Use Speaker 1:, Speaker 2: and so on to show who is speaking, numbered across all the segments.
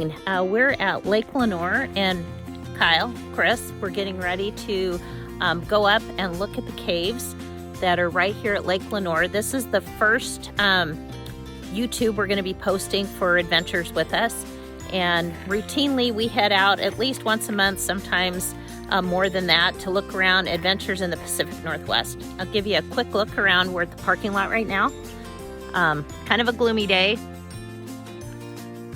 Speaker 1: morning. We're at Lake Lenore, and Kyle, Chris, we're getting ready to go up and look at the caves that are right here at Lake Lenore. This is the first YouTube we're going to be posting for adventures with us, and routinely we head out at least once a month, sometimes more than that, to look around adventures in the Pacific Northwest. I'll give you a quick look around. We're at the parking lot right now. Kind of a gloomy day,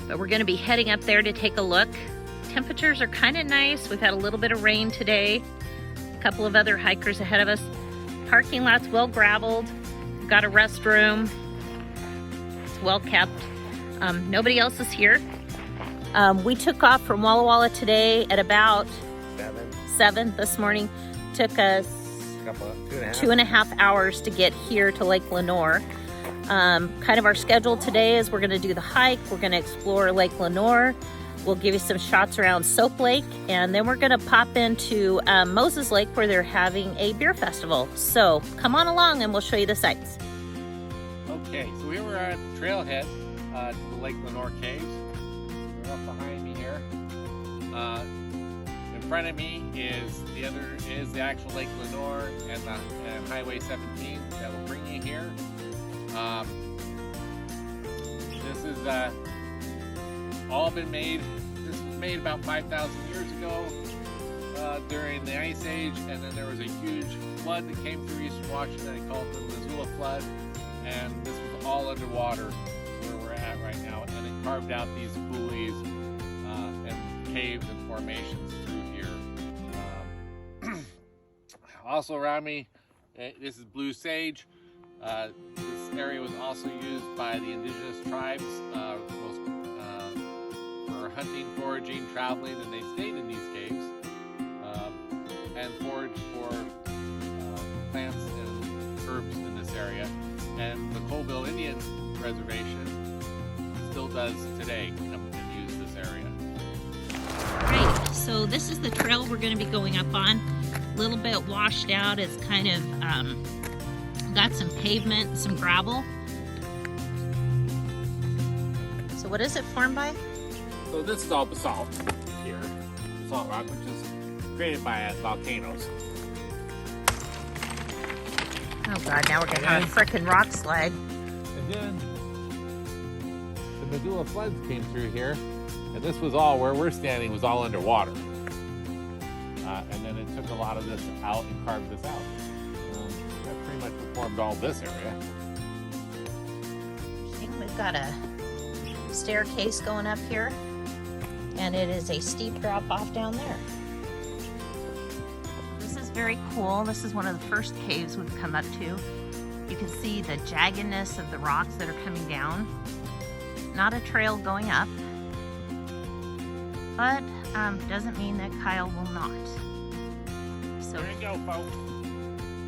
Speaker 1: but we're going to be heading up there to take a look. Temperatures are kind of nice. We've had a little bit of rain today. A couple of other hikers ahead of us. Parking lot's well graveled. Got a restroom. It's well kept. Nobody else is here. We took off from Walla Walla today at about 7 this morning. Took us 2.5 hours to get here to Lake Lenore. Kind of our schedule today is we're going to do the hike. We're going to explore Lake Lenore. We'll give you some shots around Soap Lake, and then we're going to pop into Moses Lake where they're having a beer festival. So come on along and we'll show you the sights.
Speaker 2: Okay, so we were at the trailhead to the Lake Lenore Caves. They're up behind me here. In front of me is the actual Lake Lenore and Highway 17 that will bring you here. This is all been made. This was made about 5,000 years ago during the Ice Age, and then there was a huge flood that came through eastern Washington. They called it the Missoula Flood, and this was all underwater where we're at right now, and it carved out these coulees and caves and formations through here. Also around me, this is blue sage. This area was also used by the indigenous tribes for hunting, foraging, traveling, and they stayed in these caves and foraged for plants and herbs in this area. And the Colville Indian Reservation still does today come and use this area.
Speaker 1: Right, so this is the trail we're going to be going up on. A little bit washed out. It's kind of got some pavement, some gravel. So what is it formed by?
Speaker 2: So this is all basalt here, basalt rock, which is created by volcanoes.
Speaker 1: Oh God, now we're gonna have a frickin' rock slide.
Speaker 2: And then the Missoula floods came through here, and this was all, where we're standing was all underwater. And then it took a lot of this out and carved this out. That pretty much formed all this area.
Speaker 1: We've got a staircase going up here, and it is a steep drop off down there. This is very cool. This is one of the first caves we've come up to. You can see the jaggedness of the rocks that are coming down. Not a trail going up, but doesn't mean that Kyle will not. So
Speaker 2: there you go, folks.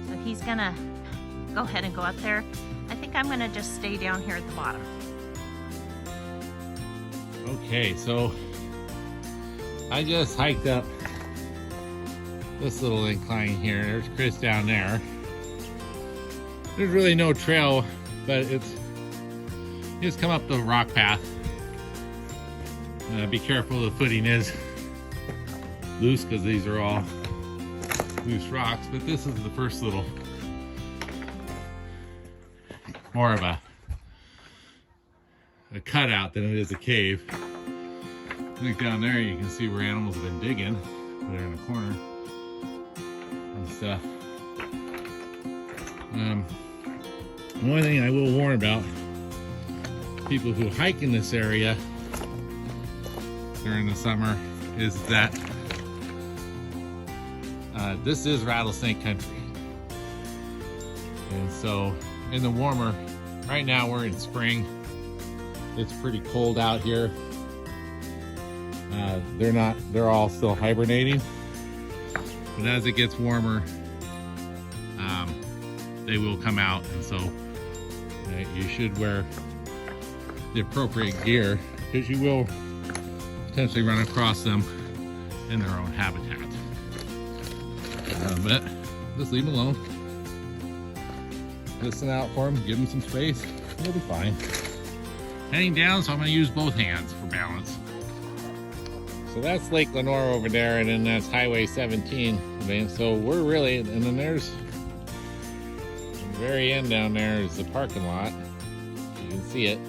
Speaker 1: So he's gonna go ahead and go up there. I think I'm gonna just stay down here at the bottom.
Speaker 2: Okay, so I just hiked up this little incline here. There's Chris down there. There's really no trail, but you just come up the rock path. Be careful, the footing is loose because these are all loose rocks, but this is the first little, more of a cutout than it is a cave. I think down there you can see where animals have been digging. They're in the corner and stuff. One thing I will warn about people who hike in this area during the summer is that this is rattlesnake country. And so in the warmer, right now we're in spring, it's pretty cold out here. They're all still hibernating, but as it gets warmer, they will come out, and so you should wear the appropriate gear because you will potentially run across them in their own habitat. But just leave them alone. Listen out for them, give them some space, you'll be fine. Heading down, so I'm going to use both hands for balance. So that's Lake Lenore over there, and then that's Highway 17. Okay, so we're really, and then there's the very end down there is the parking lot. You can see it.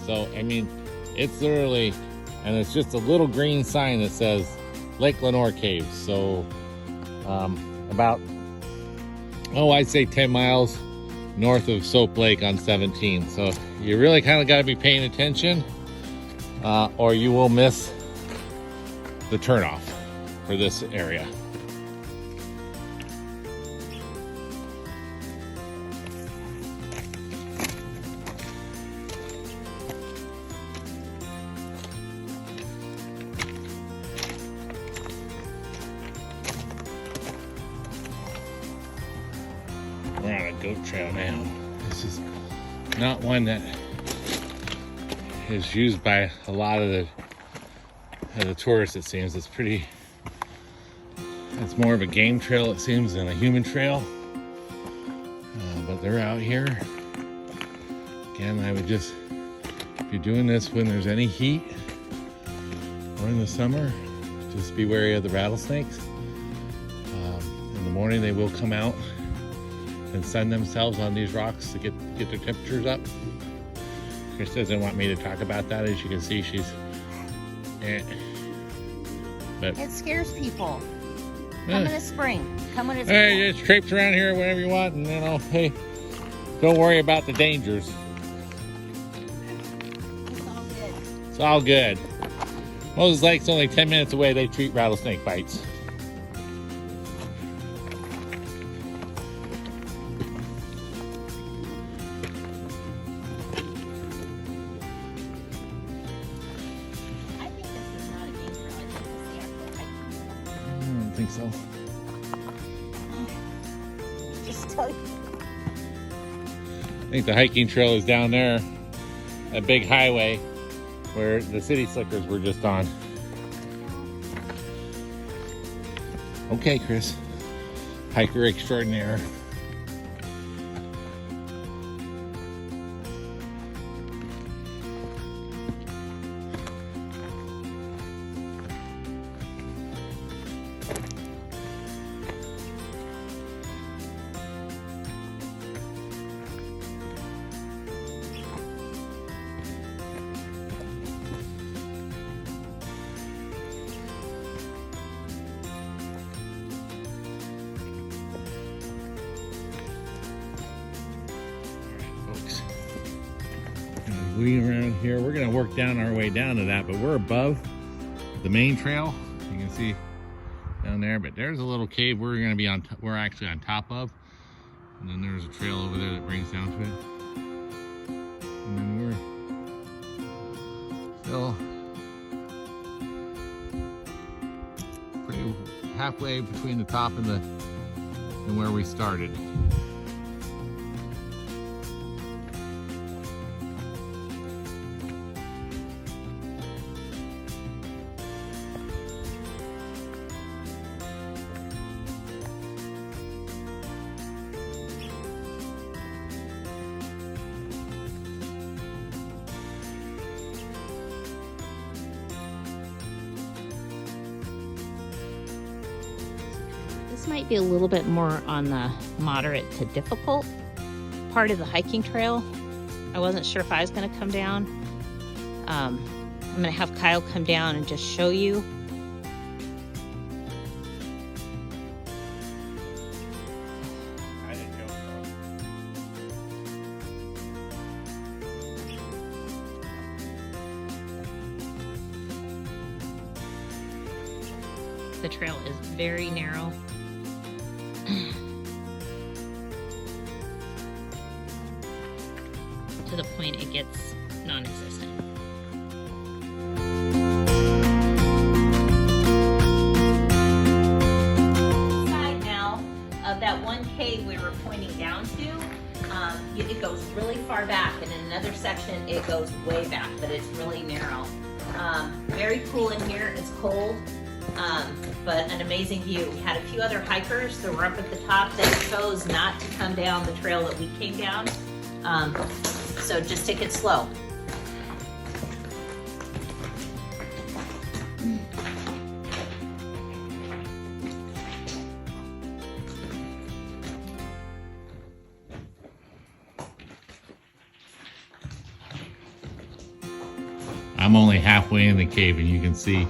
Speaker 2: So, I mean, it's literally, and it's just a little green sign that says Lake Lenore Caves. So, about, I'd say 10 miles north of Soap Lake on 17. So you really kind of got to be paying attention, or you will miss the turnoff for this area. We're on a goat trail now. This is not one that is used by a lot of the tourists, it seems. It's more of a game trail, it seems, than a human trail. But they're out here. Again, I would just, if you're doing this when there's any heat or in the summer, just be wary of the rattlesnakes. In the morning, they will come out and sun themselves on these rocks to get their temperatures up. Chris doesn't want me to talk about that. As you can see, she's but
Speaker 1: It scares people. Come in the spring. Come when it's
Speaker 2: hey,
Speaker 1: cool.
Speaker 2: just traipse around here whenever you want, and hey, don't worry about the dangers.
Speaker 1: It's all good.
Speaker 2: It's all good. Moses Lake's only 10 minutes away. They treat rattlesnake bites.
Speaker 1: I think this is not a game trail. I think this is the actual hiking trail.
Speaker 2: I don't think so.
Speaker 1: Just tell you.
Speaker 2: I think the hiking trail is down there, a big highway where the city slickers were just on. Okay, Chris, hiker extraordinaire. Folks, we around here, we're gonna work down our way down to that, but we're above the main trail. You can see down there, but there's a little cave we're gonna be on. We're actually on top of, and then there's a trail over there that brings down to it. And then we're still pretty halfway between the top and where we started.
Speaker 1: This might be a little bit more on the moderate to difficult part of the hiking trail. I wasn't sure if I was going to come down. I'm going to have Kyle come down and just show you. The trail is very narrow. To the point it gets non-existent. Side now of that one cave we were pointing down to, it goes really far back, and in another section it goes way back, but it's really narrow. Very cool in here. It's cold. But an amazing view. We had a few other hikers that were up at the top that chose not to come down the trail that we came down. So just take it slow.
Speaker 2: I'm only halfway in the cave, and you can see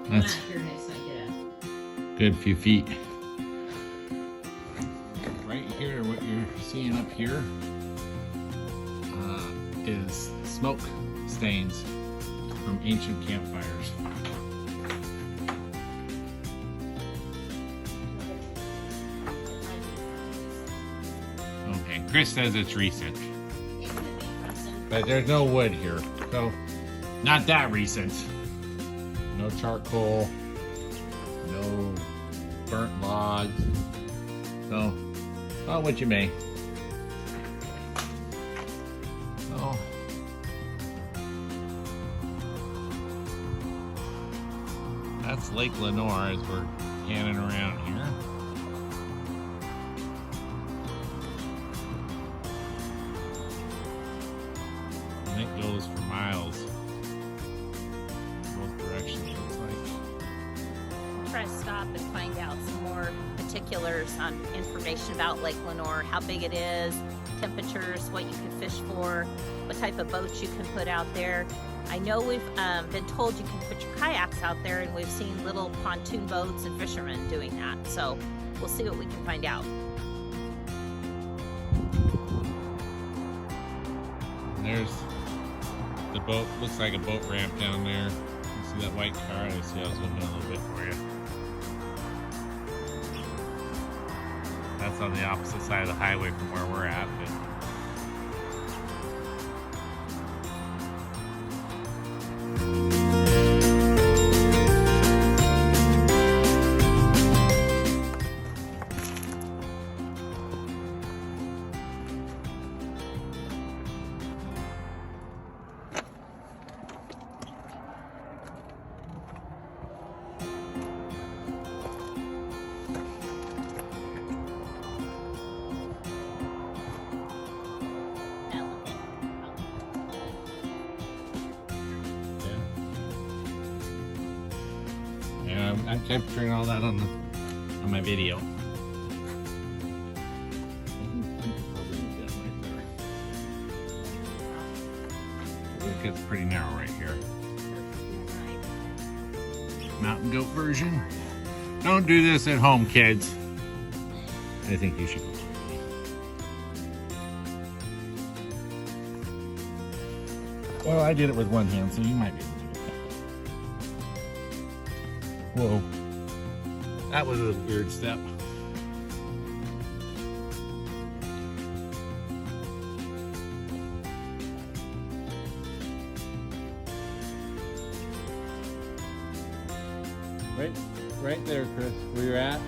Speaker 2: that's a good few feet. Right here, what you're seeing up here is smoke stains from ancient campfires. Okay, Chris says it's recent. But there's no wood here, so not that recent. No charcoal, no burnt logs. So, call what you may. So, that's Lake Lenore as we're panning around here. And it goes for miles. Both directions, looks like.
Speaker 1: We'll try to stop and find out some more particulars on information about Lake Lenore, how big it is, temperatures, what you can fish for, what type of boats you can put out there. I know we've been told you can put your kayaks out there, and we've seen little pontoon boats and fishermen doing that. So we'll see what we can find out.
Speaker 2: And there's the boat, looks like a boat ramp down there. You see that white car? I see, I'll zoom in a little bit for you. That's on the opposite side of the highway from where we're at. But I'm capturing all that on my video. It gets pretty narrow right here. Mountain goat version. Don't do this at home, kids. I think you should go. Well, I did it with one hand, so you might be able to do it. Whoa, that was a weird step. Right there, Chris, where you're at.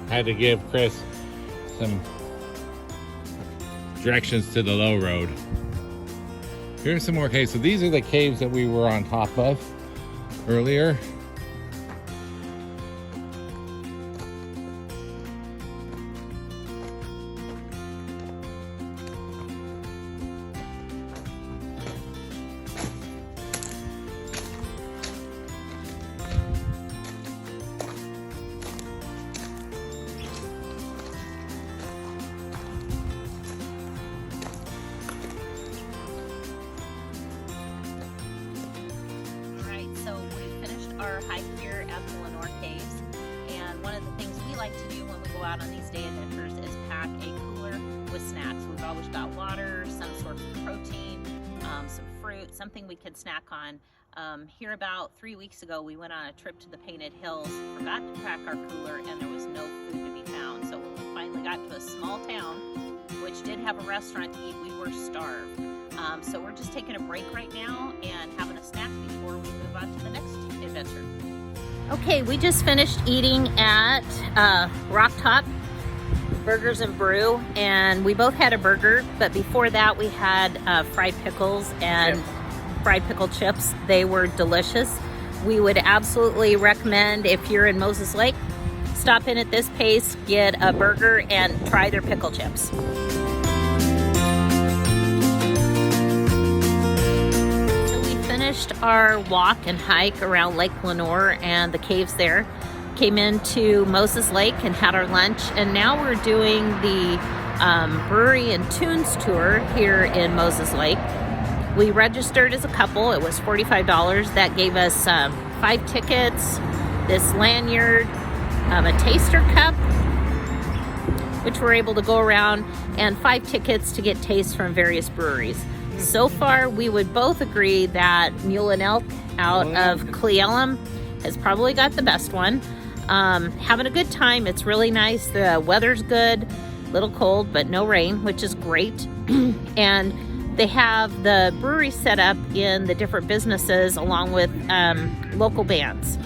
Speaker 2: I had to give Chris some directions to the low road. Here's some more caves. So these are the caves that we were on top of earlier.
Speaker 1: Our hike here at the Lenore Caves, and one of the things we like to do when we go out on these day adventures is pack a cooler with snacks. We've always got water, some sort of protein, some fruit, something we can snack on. Here about 3 weeks ago, we went on a trip to the Painted Hills, forgot to pack our cooler, and there was no food to be found. So when we finally got to a small town, which did have a restaurant to eat, we were starved. So we're just taking a break right now and having a snack before we move on to the next adventure. Okay, we just finished eating at Rock Top Burgers and Brew, and we both had a burger, but before that we had fried pickles and fried pickle chips. They were delicious. We would absolutely recommend, if you're in Moses Lake, stop in at this place, get a burger, and try their pickle chips. Finished our walk and hike around Lake Lenore and the caves there. Came into Moses Lake and had our lunch, and now we're doing the Brewery and Tunes tour here in Moses Lake. We registered as a couple. It was $45. That gave us 5 tickets, this lanyard, a taster cup, which we're able to go around, and 5 tickets to get tastes from various breweries. So far, we would both agree that Mule and Elk out of Cleellum has probably got the best one. Having a good time. It's really nice. The weather's good, a little cold, but no rain, which is great. And they have the brewery set up in the different businesses along with local bands.